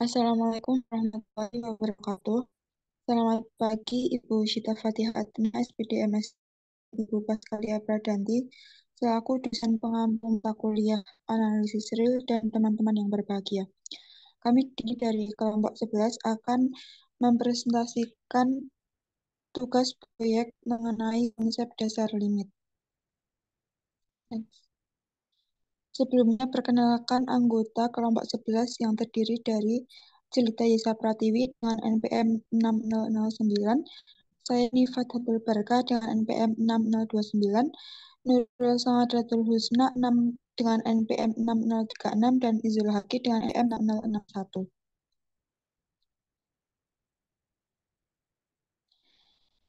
Assalamualaikum warahmatullahi wabarakatuh. Selamat pagi Ibu Syita Fatihah Atina, SPD MS, Ibu Paskalia Pradanti, selaku dosen pengampu mata kuliah analisis real dan teman-teman yang berbahagia. Kami dari kelompok 11 akan mempresentasikan tugas proyek mengenai konsep dasar limit. Sebelumnya perkenalkan anggota kelompok 11 yang terdiri dari Jelita Yesa Pratiwi dengan NPM 6009, saya Nifat Habul Barka dengan NPM 6029, Nurul Samadratul Husna dengan NPM 6036, dan Izul Haki dengan NPM 6061.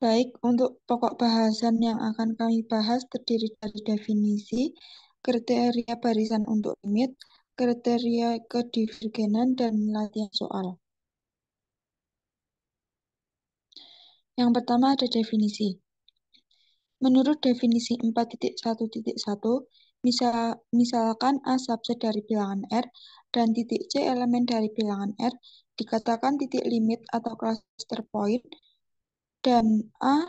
Baik, untuk pokok bahasan yang akan kami bahas terdiri dari definisi, kriteria barisan untuk limit, kriteria kedivergenan, dan latihan soal. Yang pertama ada definisi. Menurut definisi 4.1.1, misalkan A subset dari bilangan R dan titik C elemen dari bilangan R, dikatakan titik limit atau cluster point, dan A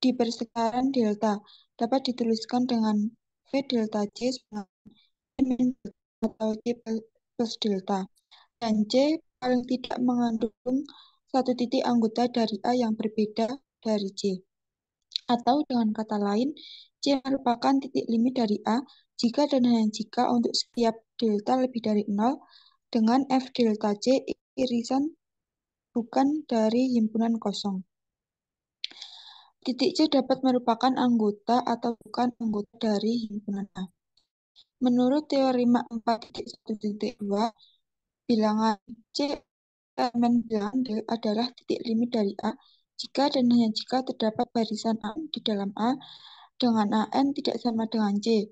di persekitaran delta dapat dituliskan dengan V delta C atau C plus delta, dan C paling tidak mengandung satu titik anggota dari A yang berbeda dari C. Atau dengan kata lain, C merupakan titik limit dari A jika dan hanya jika untuk setiap delta lebih dari 0 dengan F delta C irisan bukan dari himpunan kosong. Titik C dapat merupakan anggota atau bukan anggota dari himpunan A. Menurut teorema 4.1.2, bilangan C elemen bilangan D adalah titik limit dari A jika dan hanya jika terdapat barisan A di dalam A dengan AN tidak sama dengan C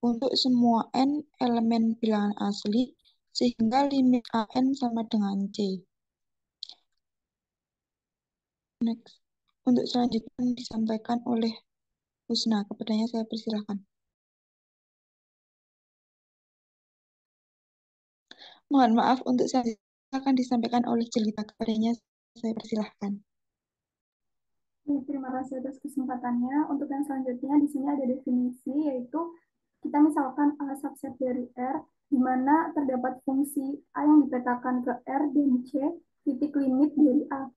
untuk semua N elemen bilangan asli, sehingga limit AN sama dengan C. Next. Untuk selanjutnya disampaikan oleh Husna. Kepadanya saya persilahkan. Mohon maaf, untuk selanjutnya akan disampaikan oleh Jelita. Kepadanya saya persilahkan. Terima kasih atas kesempatannya. Untuk yang selanjutnya di sini ada definisi, yaitu kita misalkan A subset dari R, di mana terdapat fungsi A yang dipetakan ke R dan C, titik limit dari A.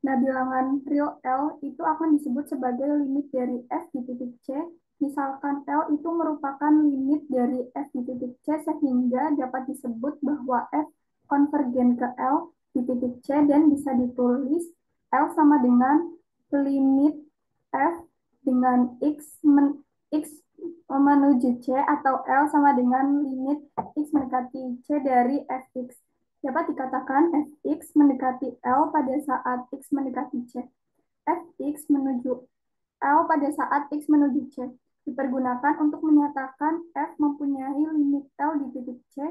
Nah, bilangan real L itu akan disebut sebagai limit dari F di titik C. Misalkan L itu merupakan limit dari F di titik C, sehingga dapat disebut bahwa F konvergen ke L di titik C, dan bisa ditulis L sama dengan limit F dengan X menuju C, atau L sama dengan limit X mendekati C dari Fx. Dapat dikatakan Fx mendekati L pada saat X mendekati C. Fx menuju L pada saat X menuju C dipergunakan untuk menyatakan F mempunyai limit L di titik C.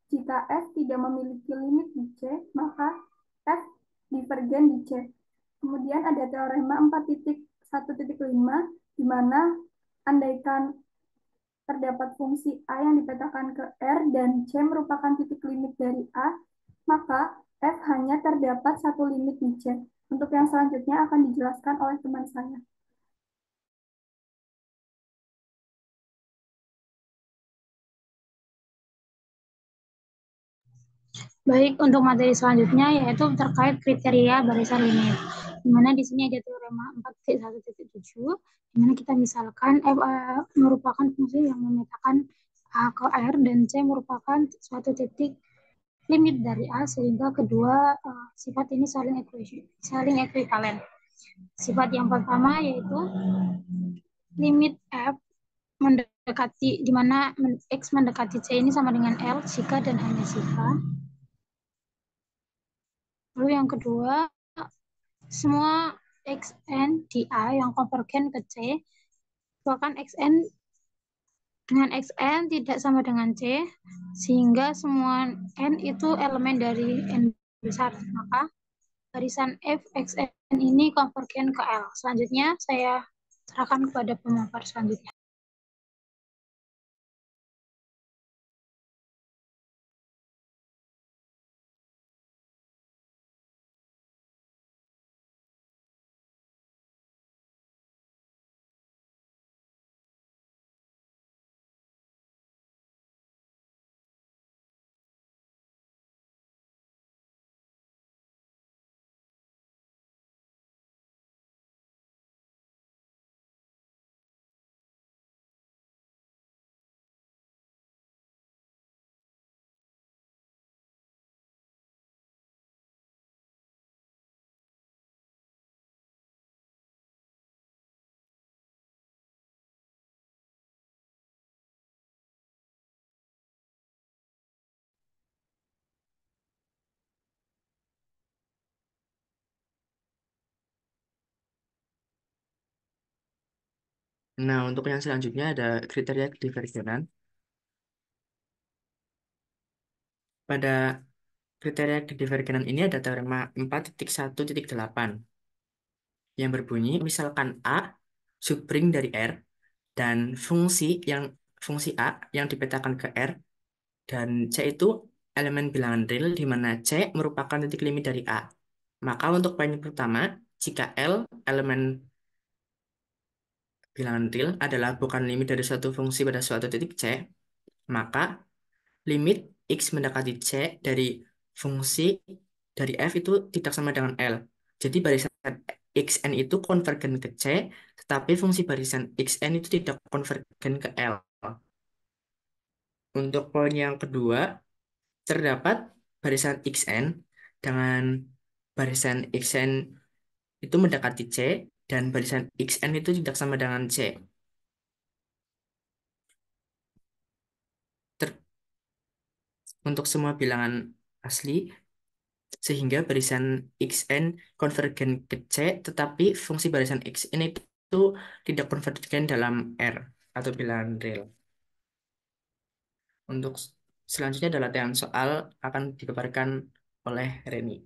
Jika F tidak memiliki limit di C, maka F divergen di C. Kemudian ada teorema 4.1.5, di mana andaikan terdapat fungsi A yang dipetakan ke R dan C merupakan titik limit dari A, maka F hanya terdapat satu limit di C. Untuk yang selanjutnya akan dijelaskan oleh teman saya. Baik, untuk materi selanjutnya yaitu terkait kriteria barisan limit. Di mana di sini ada teorema 4.1.7, di mana kita misalkan F merupakan fungsi yang memetakan A ke R dan C merupakan suatu titik limit dari A, sehingga kedua sifat ini saling ekuivalen. Sifat yang pertama yaitu limit F mendekati, di mana X mendekati C ini sama dengan L jika dan hanya jika. Lalu yang kedua, semua Xn di A yang konvergen ke C, bahkan Xn dengan Xn tidak sama dengan C, sehingga semua N itu elemen dari N besar. Maka barisan F Xn ini konvergen ke L. Selanjutnya saya serahkan kepada pemaparan selanjutnya. Nah, untuk yang selanjutnya ada kriteria kedivergenan. Pada kriteria kedivergenan ini ada teorema 4.1.8 yang berbunyi misalkan A subring dari R dan fungsi A yang dipetakan ke R dan C itu elemen bilangan real di mana C merupakan titik limit dari A. Maka untuk poin pertama, jika L elemen bilangan real adalah bukan limit dari suatu fungsi pada suatu titik C, maka limit X mendekati C dari fungsi dari F itu tidak sama dengan L. Jadi barisan Xn itu konvergen ke C, tetapi fungsi barisan Xn itu tidak konvergen ke L. Untuk poin yang kedua, terdapat barisan Xn dengan barisan Xn itu mendekati C dan barisan Xn itu tidak sama dengan C. Ter- untuk semua bilangan asli, sehingga barisan Xn konvergen ke C, tetapi fungsi barisan Xn itu tidak konvergen dalam R atau bilangan real. Untuk selanjutnya adalah latihan soal akan dikeluarkan oleh Reni.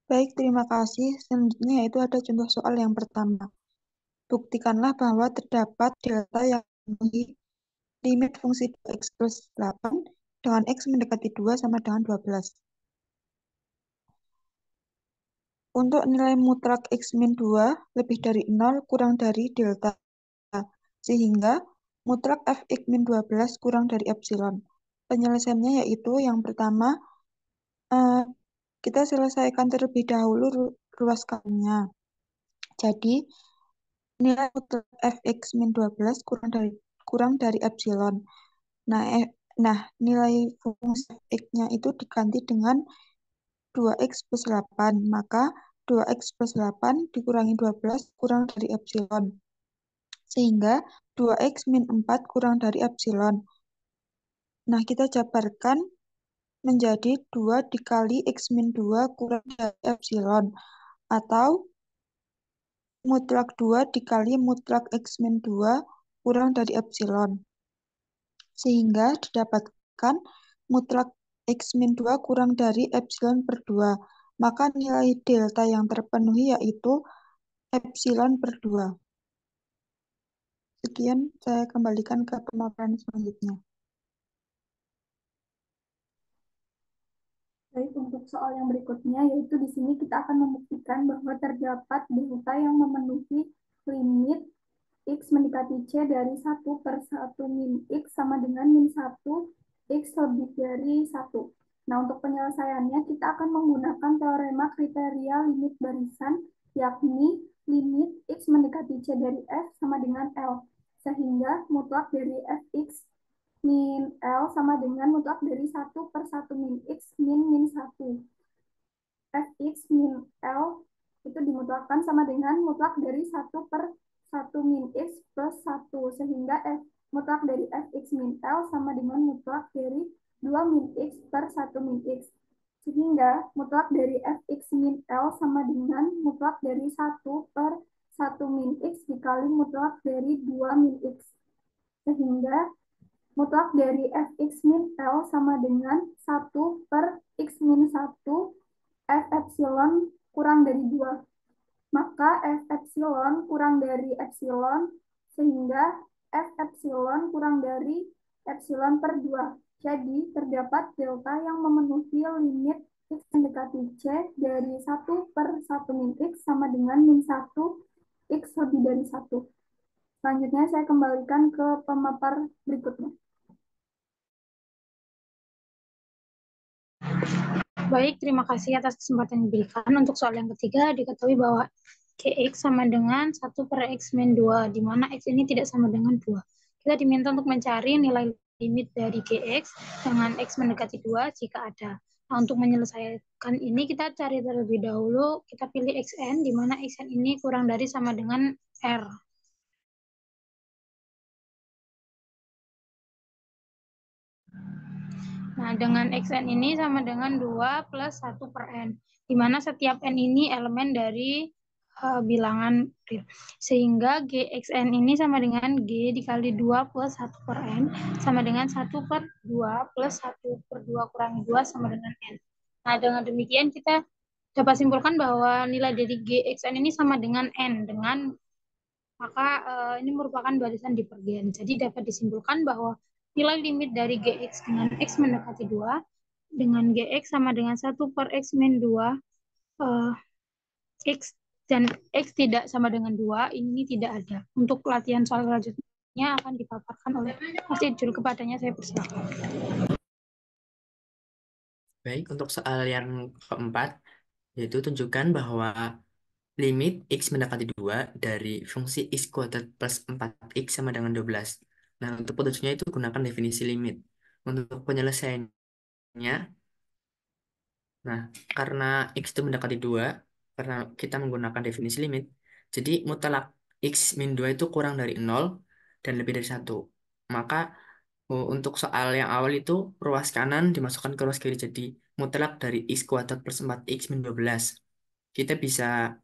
Baik, terima kasih. Selanjutnya yaitu ada contoh soal yang pertama. Buktikanlah bahwa terdapat delta yang memenuhi limit fungsi 2x plus 8 dengan x mendekati 2 sama dengan 12. Untuk nilai mutlak x min 2 lebih dari 0 kurang dari delta, sehingga mutlak fx min 12 kurang dari epsilon. Penyelesaiannya yaitu yang pertama, kita selesaikan terlebih dahulu ruas kalungnya. Jadi, nilai mutlak fx min 12 kurang dari epsilon. Nah, nilai fungsi fx-nya itu diganti dengan 2x plus 8. Maka 2x plus 8 dikurangi 12 kurang dari epsilon. Sehingga 2x min 4 kurang dari epsilon. Nah, kita jabarkan menjadi 2 dikali x min 2 kurang dari epsilon. Atau mutlak 2 dikali mutlak x min 2 kurang dari epsilon. Sehingga didapatkan mutlak x min 2 kurang dari epsilon per 2. Maka nilai delta yang terpenuhi yaitu epsilon per 2. Sekian, saya kembalikan ke pemaparan selanjutnya. Baik, untuk soal yang berikutnya, yaitu di sini kita akan membuktikan bahwa terdapat delta yang memenuhi limit x mendekati C dari 1 per 1 min x sama dengan min 1 x lebih dari 1. Nah, untuk penyelesaiannya kita akan menggunakan teorema kriteria limit barisan, yakni limit x mendekati C dari F sama dengan L. Sehingga mutlak dari fx min L sama dengan mutlak dari 1 per 1 min x min 1. Fx min L itu dimutlakkan sama dengan mutlak dari 1 per 1 min x plus 1. Sehingga mutlak dari fx min L sama dengan mutlak dari 2 min x per 1 min x. Sehingga mutlak dari fx min L sama dengan mutlak dari 1 per 1 min x dikali mutlak dari 2 min x. Sehingga mutlak dari fx min L sama dengan 1 per x min 1 f epsilon kurang dari 2. Maka f epsilon kurang dari epsilon, sehingga f epsilon kurang dari epsilon per 2. Jadi, terdapat delta yang memenuhi limit x mendekati C dari 1 per 1 min x sama dengan min 1 x lebih dari 1. Selanjutnya, saya kembalikan ke pemapar berikutnya. Baik, terima kasih atas kesempatan yang diberikan. Untuk soal yang ketiga, diketahui bahwa Gx sama dengan 1 per X min 2, di mana X ini tidak sama dengan 2. Kita diminta untuk mencari nilai limit dari Gx dengan X mendekati 2 jika ada. Nah, untuk menyelesaikan ini, kita cari terlebih dahulu, kita pilih Xn, di mana Xn ini kurang dari sama dengan R. Nah, dengan xn ini sama dengan 2 plus 1 per n, di mana setiap n ini elemen dari bilangan real. Sehingga gxn ini sama dengan g dikali 2 plus 1 per n, sama dengan 1 per 2 plus 1 per 2 kurangi 2 sama dengan n. Nah, dengan demikian kita dapat simpulkan bahwa nilai dari gxn ini sama dengan n, maka ini merupakan barisan divergen. Jadi dapat disimpulkan bahwa nilai limit dari gx dengan x mendekati 2 dengan gx sama dengan 1 per x min 2 x dan x tidak sama dengan 2 ini tidak ada. Untuk latihan soal selanjutnya akan dipaparkan oleh Mas Ijul, kepadanya saya persilakan. Baik, untuk soal yang keempat, yaitu tunjukkan bahwa limit x mendekati 2 dari fungsi x kuadrat plus 4x sama dengan 12. Nah, untuk petunjuknya itu gunakan definisi limit. Untuk penyelesaiannya, nah, karena x itu mendekati 2, karena kita menggunakan definisi limit, jadi mutlak x min 2 itu kurang dari 0 dan lebih dari 1. Maka untuk soal yang awal itu ruas kanan dimasukkan ke ruas kiri, jadi mutlak dari x kuadrat plus 4x min 12. Kita bisa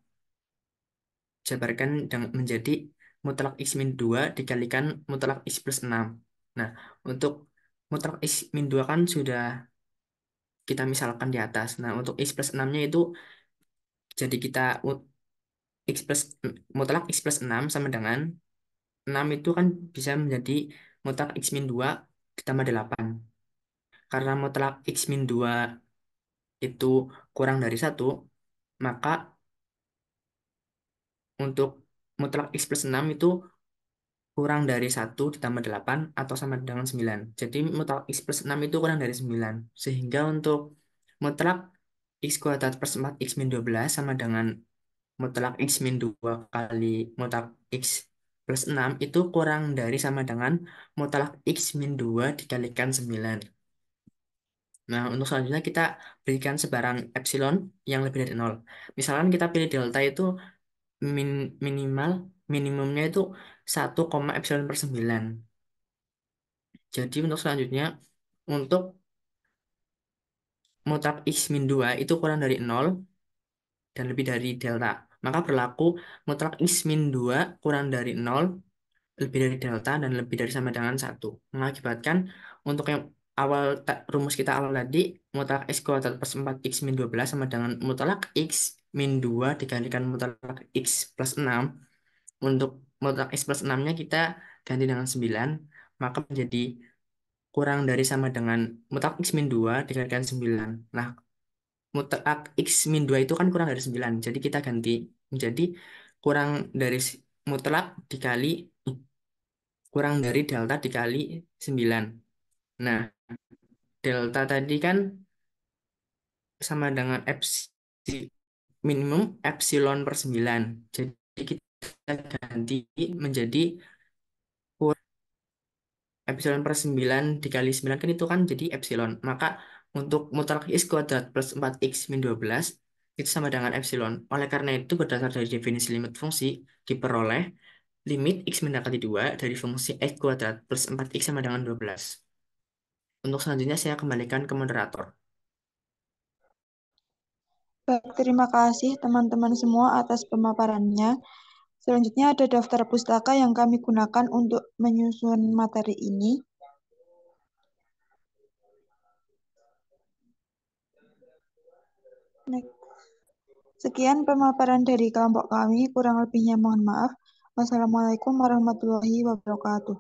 jabarkan menjadi mutlak x min 2 dikalikan mutlak x plus 6. Nah, untuk mutlak x min 2 kan sudah kita misalkan di atas. Nah, untuk x plus 6-nya itu jadi kita x plus mutlak x plus 6 sama dengan 6 itu kan bisa menjadi mutlak x min 2 ditambah 8. Karena mutlak x min 2 itu kurang dari 1, maka untuk mutlak x plus 6 itu kurang dari 1 ditambah 8 atau sama dengan 9. Jadi mutlak x plus 6 itu kurang dari 9. Sehingga untuk mutlak x kuadrat plus 4x min 12 sama dengan mutlak x min 2 kali mutlak x plus 6 itu kurang dari sama dengan mutlak x min 2 dikalikan 9. Nah, untuk selanjutnya kita berikan sebarang epsilon yang lebih dari 0. Misalkan kita pilih delta itu min, minimal minimumnya itu 1, epsilon per 9. Jadi untuk selanjutnya, untuk mutlak x min 2 itu kurang dari 0 dan lebih dari delta. Maka berlaku mutlak x min 2 kurang dari 0, lebih dari delta, dan lebih dari sama dengan 1. Mengakibatkan untuk yang rumus kita awal tadi, mutlak x kuadrat plus 4x min 12 sama dengan mutlak x min 2 dikalikan mutlak x plus 6. Untuk mutlak x plus 6-nya kita ganti dengan 9, maka menjadi kurang dari sama dengan mutlak x min 2 dikalikan 9. Nah, mutlak x min 2 itu kan kurang dari 9. Jadi kita ganti menjadi kurang dari mutlak dikali kurang dari delta dikali 9. Nah, delta tadi kan sama dengan minimum epsilon per 9. Jadi kita ganti menjadi epsilon per 9 dikali 9 kan itu kan jadi epsilon. Maka untuk mutlak x kuadrat plus 4x min 12 itu sama dengan epsilon. Oleh karena itu berdasar dari definisi limit fungsi diperoleh limit x mendekati 2 dari fungsi x kuadrat plus 4x sama dengan 12. Untuk selanjutnya saya kembalikan ke moderator. Baik, terima kasih teman-teman semua atas pemaparannya. Selanjutnya ada daftar pustaka yang kami gunakan untuk menyusun materi ini. Next. Sekian pemaparan dari kelompok kami, kurang lebihnya mohon maaf. Wassalamualaikum warahmatullahi wabarakatuh.